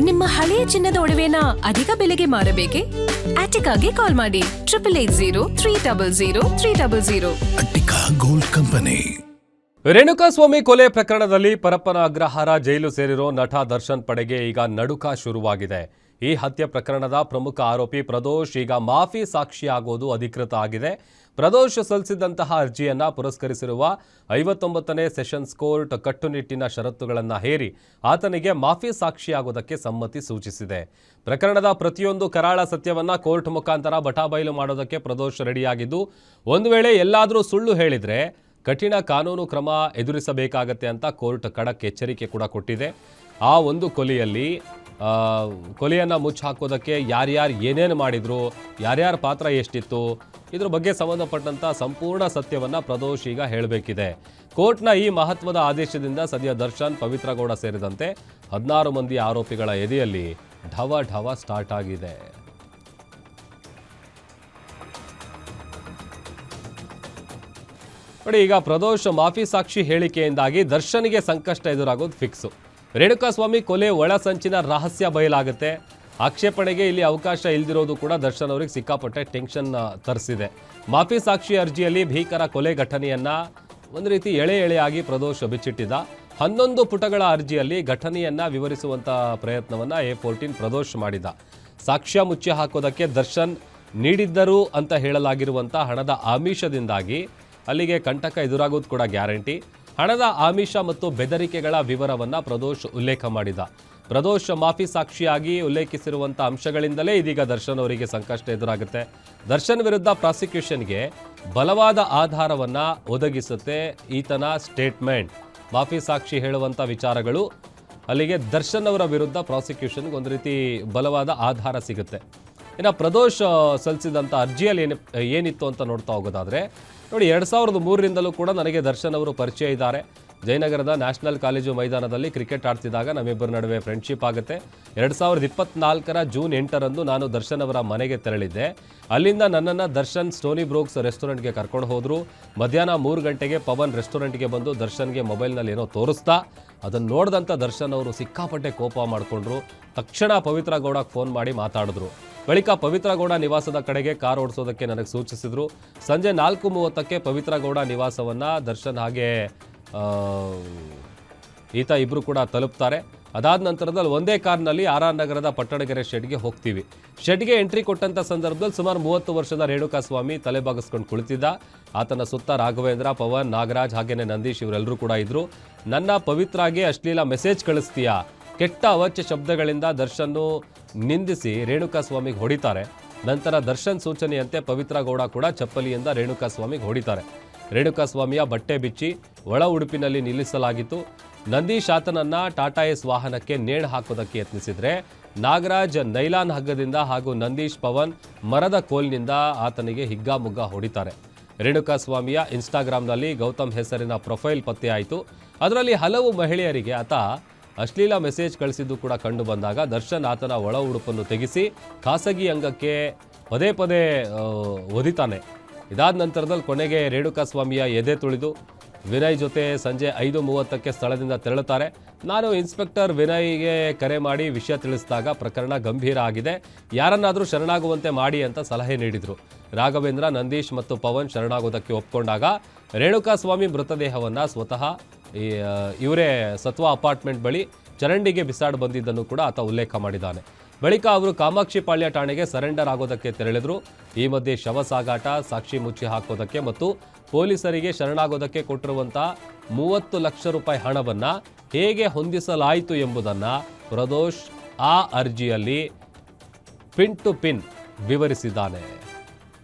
ನಿಮ್ಮ ಹಳೆಯ ಚಿನ್ನದ ಒಡವೆನ ಅಧಿಕ ಬೆಲೆಗೆ ಮಾರಬೇಕೆ? ಆಟಿಕಾಗೆ ಕಾಲ್ ಮಾಡಿ 8880 ಅಟ್ಟಿಕಾ ಗೋಲ್ಡ್ ಕಂಪನಿ. ರೇಣುಕಾಸ್ವಾಮಿ ಕೊಲೆ ಪ್ರಕರಣದಲ್ಲಿ ಪರಪ್ಪನ ಅಗ್ರಹಾರ ಜೈಲು ಸೇರಿರೋ ನಟ ದರ್ಶನ್ ಪಡೆಗೆ ಈಗ ನಡುಕ ಶುರುವಾಗಿದೆ. ಈ ಹತ್ಯೆ ಪ್ರಕರಣದ ಪ್ರಮುಖ ಆರೋಪಿ ಪ್ರದೋಷ್ ಈಗ ಮಾಫಿ ಸಾಕ್ಷಿಯಾಗೋದು ಅಧಿಕೃತ ಆಗಿದೆ. ಪ್ರದೋಷ್ ಸಲ್ಲಿಸಿದಂತಹ ಅರ್ಜಿಯನ್ನು ಪುರಸ್ಕರಿಸಿರುವ 59ನೇ ಸೆಷನ್ಸ್ ಕೋರ್ಟ್ ಕಟ್ಟುನಿಟ್ಟಿನ ಷರತ್ತುಗಳನ್ನು ಹೇರಿ ಆತನಿಗೆ ಮಾಫಿ ಸಾಕ್ಷಿಯಾಗೋದಕ್ಕೆ ಸಮ್ಮತಿ ಸೂಚಿಸಿದೆ. ಪ್ರಕರಣದ ಪ್ರತಿಯೊಂದು ಕರಾಳ ಸತ್ಯವನ್ನು ಕೋರ್ಟ್ ಮುಖಾಂತರ ಬಟಾಬಯಲು ಮಾಡೋದಕ್ಕೆ ಪ್ರದೋಷ್ ರೆಡಿಯಾಗಿದ್ದು, ಒಂದು ವೇಳೆ ಎಲ್ಲಾದರೂ ಸುಳ್ಳು ಹೇಳಿದರೆ ಕಠಿಣ ಕಾನೂನು ಕ್ರಮ ಎದುರಿಸಬೇಕಾಗತ್ತೆ ಅಂತ ಕೋರ್ಟ್ ಖಡಕ್ ಎಚ್ಚರಿಕೆ ಕೂಡ ಕೊಟ್ಟಿದೆ. ಆ ಒಂದು ಕೊಲೆಯನ್ನು ಮುಚ್ಚಾಕೋದಕ್ಕೆ ಯಾರ್ಯಾರು ಏನೇನು ಮಾಡಿದ್ರು, ಯಾರ್ಯಾರ ಪಾತ್ರ ಎಷ್ಟಿತ್ತು, ಇದ್ರ ಬಗ್ಗೆ ಸಂಬಂಧಪಟ್ಟಂಥ ಸಂಪೂರ್ಣ ಸತ್ಯವನ್ನು ಪ್ರದೋಷ್ ಈಗ ಹೇಳಬೇಕಿದೆ. ಕೋರ್ಟ್ನ ಈ ಮಹತ್ವದ ಆದೇಶದಿಂದ ಸದ್ಯ ದರ್ಶನ್, ಪವಿತ್ರ ಗೌಡ ಸೇರಿದಂತೆ 16 ಮಂದಿ ಆರೋಪಿಗಳ ಎದೆಯಲ್ಲಿ ಢವ ಢವ ಸ್ಟಾರ್ಟ್ ಆಗಿದೆ. ನೋಡಿ, ಈಗ ಪ್ರದೋಷ್ ಮಾಫಿ ಸಾಕ್ಷಿ ಹೇಳಿಕೆಯಿಂದಾಗಿ ದರ್ಶನ್ಗೆ ಸಂಕಷ್ಟ ಎದುರಾಗೋದು ಫಿಕ್ಸು. ರೇಣುಕಾಸ್ವಾಮಿ ಕೊಲೆ ಒಳಸಂಚಿನ ರಹಸ್ಯ ಬಯಲಾಗುತ್ತೆ. ಆಕ್ಷೇಪಣೆಗೆ ಇಲ್ಲಿ ಅವಕಾಶ ಇಲ್ದಿರೋದು ಕೂಡ ದರ್ಶನ್ ಅವರಿಗೆ ಸಿಕ್ಕಾಪಟ್ಟೆ ಟೆನ್ಷನ್ ತರಿಸಿದೆ. ಮಾಫಿ ಸಾಕ್ಷಿ ಅರ್ಜಿಯಲ್ಲಿ ಭೀಕರ ಕೊಲೆ ಘಟನೆಯನ್ನ ಒಂದು ರೀತಿ ಎಳೆಯಾಗಿ ಪ್ರದೋಷ್ ಬಿಚ್ಚಿಟ್ಟಿದ್ದ. 11 ಪುಟಗಳ ಅರ್ಜಿಯಲ್ಲಿ ಘಟನೆಯನ್ನ ವಿವರಿಸುವಂತ ಪ್ರಯತ್ನವನ್ನ A14 ಪ್ರದೋಷ್ ಮಾಡಿದ. ಸಾಕ್ಷ್ಯ ಮುಚ್ಚಿ ಹಾಕೋದಕ್ಕೆ ದರ್ಶನ್ ನೀಡಿದ್ದರು ಅಂತ ಹೇಳಲಾಗಿರುವಂಥ ಹಣದ ಆಮಿಷದಿಂದಾಗಿ ಅಲ್ಲಿಗೆ ಕಂಟಕ ಎದುರಾಗೋದು ಕೂಡ ಗ್ಯಾರಂಟಿ. ಹಣದ ಆಮಿಷ ಮತ್ತು ಬೆದರಿಕೆಗಳ ವಿವರವನ್ನು ಪ್ರದೋಷ್ ಉಲ್ಲೇಖ ಮಾಡಿದ. ಪ್ರದೋಷ್ ಮಾಫಿ ಸಾಕ್ಷಿಯಾಗಿ ಉಲ್ಲೇಖಿಸಿರುವಂಥ ಅಂಶಗಳಿಂದಲೇ ಇದೀಗ ದರ್ಶನ್ ಅವರಿಗೆ ಸಂಕಷ್ಟ ಎದುರಾಗುತ್ತೆ. ದರ್ಶನ್ ವಿರುದ್ಧ ಪ್ರಾಸಿಕ್ಯೂಷನ್ಗೆ ಬಲವಾದ ಆಧಾರವನ್ನು ಒದಗಿಸುತ್ತೆ ಈತನ ಸ್ಟೇಟ್ಮೆಂಟ್. ಮಾಫಿ ಸಾಕ್ಷಿ ಹೇಳುವಂಥ ವಿಚಾರಗಳು ಅಲ್ಲಿಗೆ ದರ್ಶನ್ ಅವರ ವಿರುದ್ಧ ಪ್ರಾಸಿಕ್ಯೂಷನ್ಗೆ ಒಂದು ರೀತಿ ಬಲವಾದ ಆಧಾರ ಸಿಗುತ್ತೆ. ಇನ್ನು ಪ್ರದೋಷ್ ಸಲ್ಲಿಸಿದಂಥ ಅರ್ಜಿಯಲ್ಲಿ ಏನಿತ್ತು ಅಂತ ನೋಡ್ತಾ ಹೋಗೋದಾದರೆ, ನೋಡಿ, 2003ರಿಂದಲೂ ಕೂಡ ನನಗೆ ದರ್ಶನ್ ಅವರು ಪರಿಚಯ ಇದ್ದಾರೆ. ಜಯನಗರದ ನ್ಯಾಷನಲ್ ಕಾಲೇಜು ಮೈದಾನದಲ್ಲಿ ಕ್ರಿಕೆಟ್ ಆಡ್ತಿದ್ದಾಗ ನಮ್ಮಿಬ್ಬರ ನಡುವೆ ಫ್ರೆಂಡ್ಶಿಪ್ ಆಗುತ್ತೆ. 2024ರ ಜೂನ್ 8ರಂದು ನಾನು ದರ್ಶನ್ ಅವರ ಮನೆಗೆ ತೆರಳಿದ್ದೆ. ಅಲ್ಲಿಂದ ನನ್ನನ್ನು ದರ್ಶನ್ ಸ್ಟೋನಿ ಬ್ರೋಕ್ಸ್ ರೆಸ್ಟೋರೆಂಟ್ಗೆ ಕರ್ಕೊಂಡು ಹೋದರು. ಮಧ್ಯಾಹ್ನ 3 ಗಂಟೆಗೆ ಪವನ್ ರೆಸ್ಟೋರೆಂಟ್ಗೆ ಬಂದು ದರ್ಶನ್ಗೆ ಮೊಬೈಲ್ನಲ್ಲಿ ಏನೋ ತೋರಿಸ್ತಾ ಅದನ್ನು ನೋಡಿದಂಥ ದರ್ಶನ್ ಅವರು ಸಿಕ್ಕಾಪಟ್ಟೆ ಕೋಪ ಮಾಡಿಕೊಂಡ್ರು. ತಕ್ಷಣ ಪವಿತ್ರ ಗೌಡಕ್ಕೆ ಫೋನ್ ಮಾಡಿ ಮಾತಾಡಿದ್ರು. ಬಳಿಕ ಪವಿತ್ರ ಗೌಡ ನಿವಾಸದ ಕಡೆಗೆ ಕಾರ್ ಓಡಿಸೋದಕ್ಕೆ ನನಗೆ ಸೂಚಿಸಿದರು. ಸಂಜೆ 4:30ಕ್ಕೆ ಪವಿತ್ರ ಗೌಡ ನಿವಾಸವನ್ನು ದರ್ಶನ್ ಹಾಗೆ ಈತ ಇಬ್ಬರು ಕೂಡ ತಲುಪ್ತಾರೆ. ಅದಾದ ನಂತರದಲ್ಲಿ ಒಂದೇ ಕಾರ್ನಲ್ಲಿ RR ನಗರದ ಪಟ್ಟಣಗೆರೆ ಶೆಡ್ಗೆ ಹೋಗ್ತೀವಿ. ಶೆಡ್ಗೆ ಎಂಟ್ರಿ ಕೊಟ್ಟಂಥ ಸಂದರ್ಭದಲ್ಲಿ ಸುಮಾರು 30 ವರ್ಷದ ರೇಣುಕಾಸ್ವಾಮಿ ತಲೆಬಾಗಿಸ್ಕೊಂಡು ಕುಳಿತಿದ್ದ. ಆತನ ಸುತ್ತ ರಾಘವೇಂದ್ರ, ಪವನ್, ನಾಗರಾಜ್ ಹಾಗೇನೆ ನಂದೀಶ್ ಇವರೆಲ್ಲರೂ ಕೂಡ ಇದ್ರು. ನನ್ನ ಪವಿತ್ರಾಗೆ ಅಶ್ಲೀಲ ಮೆಸೇಜ್ ಕಳಿಸ್ತೀಯಾ, ಕೆಟ್ಟ ಅವಾಚ್ಯ ಶಬ್ದಗಳಿಂದ ದರ್ಶನ್ನು ನಿಂದಿಸಿ ರೇಣುಕಾಸ್ವಾಮಿಗೆ ಹೊಡಿತಾರೆ. ನಂತರ ದರ್ಶನ್ ಸೂಚನೆಯಂತೆ ಪವಿತ್ರ ಗೌಡ ಕೂಡ ಚಪ್ಪಲಿಯಿಂದ ರೇಣುಕಾಸ್ವಾಮಿಗೆ ಹೊಡಿತಾರೆ. ರೇಣುಕಾಸ್ವಾಮಿಯ ಬಟ್ಟೆ ಬಿಚ್ಚಿ ಒಳ ಉಡುಪಿನಲ್ಲಿ ನಿಲ್ಲಿಸಲಾಗಿತ್ತು. ನಂದೀಶ್ ಆತನನ್ನ ಟಾಟಾ ಎಸ್ ವಾಹನಕ್ಕೆ ನೇಣು ಹಾಕೋದಕ್ಕೆ ಯತ್ನಿಸಿದ್ರೆ ನಾಗರಾಜ್ ನೈಲಾನ್ ಹಗ್ಗದಿಂದ ಹಾಗೂ ನಂದೀಶ್, ಪವನ್ ಮರದ ಕೋಲ್ನಿಂದ ಆತನಿಗೆ ಹಿಗ್ಗಾಮುಗ್ಗ ಹೊಡಿತಾರೆ. ರೇಣುಕಾಸ್ವಾಮಿಯ ಇನ್ಸ್ಟಾಗ್ರಾಮ್ನಲ್ಲಿ ಗೌತಮ್ ಹೆಸರಿನ ಪ್ರೊಫೈಲ್ ಪತ್ತೆಯಾಯಿತು. ಅದರಲ್ಲಿ ಹಲವು ಮಹಿಳೆಯರಿಗೆ ಆತ ಅಶ್ಲೀಲ ಮೆಸೇಜ್ ಕಳಿಸಿದ್ದು ಕೂಡ ಕಂಡು ಬಂದಾಗ ದರ್ಶನ್ ಆತನ ಒಳ ಉಡುಪನ್ನು ತೆಗೆಸಿ ಖಾಸಗಿ ಅಂಗಕ್ಕೆ ಪದೇ ಪದೇ ಒದಿತಾನೆ. ಇದಾದ ನಂತರದಲ್ಲಿ ಕೊನೆಗೆ ರೇಣುಕಾಸ್ವಾಮಿಯ ಎದೆ ತುಳಿದು ವಿನಯ್ ಜೊತೆ ಸಂಜೆ 5:30ಕ್ಕೆ ಸ್ಥಳದಿಂದ ತೆರಳುತ್ತಾರೆ. ನಾನು ಇನ್ಸ್ಪೆಕ್ಟರ್ ವಿನಯ್ಗೆ ಕರೆ ಮಾಡಿ ವಿಷಯ ತಿಳಿಸಿದಾಗ ಪ್ರಕರಣ ಗಂಭೀರ ಆಗಿದೆ, ಯಾರನ್ನಾದರೂ ಶರಣಾಗುವಂತೆ ಮಾಡಿ ಅಂತ ಸಲಹೆ ನೀಡಿದರು. ರಾಘವೇಂದ್ರ, ನಂದೀಶ್ ಮತ್ತು ಪವನ್ ಶರಣಾಗೋದಕ್ಕೆ ಒಪ್ಕೊಂಡಾಗ ರೇಣುಕಾಸ್ವಾಮಿ ಮೃತದೇಹವನ್ನು ಸ್ವತಃ ಇವರೇ ಸತ್ವ ಅಪಾರ್ಟ್ಮೆಂಟ್ ಬಳಿ ಚರಂಡಿಗೆ ಬಿಸಾಡಿ ಬಂದಿದ್ದನ್ನು ಕೂಡ ಆತ ಉಲ್ಲೇಖ ಮಾಡಿದ್ದಾನೆ. ಬಳಿಕ ಅವರು ಕಾಮಾಕ್ಷಿಪಾಳ್ಯ ಠಾಣೆಗೆ ಸರೆಂಡರ್ ಆಗೋದಕ್ಕೆ ತೆರಳಿದ್ರು. ಈ ಮಧ್ಯೆ ಶವ ಸಾಗಾಟ, ಸಾಕ್ಷಿ ಮುಚ್ಚಿ ಹಾಕೋದಕ್ಕೆ ಮತ್ತು ಪೊಲೀಸರಿಗೆ ಶರಣಾಗೋದಕ್ಕೆ ಕೊಟ್ಟಿರುವಂಥ 30 ಲಕ್ಷ ರೂಪಾಯಿ ಹಣವನ್ನು ಹೇಗೆ ಹೊಂದಿಸಲಾಯಿತು ಎಂಬುದನ್ನು ಪ್ರದೋಷ್ ಆ ಅರ್ಜಿಯಲ್ಲಿ ಪಿನ್ ಟು ಪಿನ್ ವಿವರಿಸಿದ್ದಾನೆ.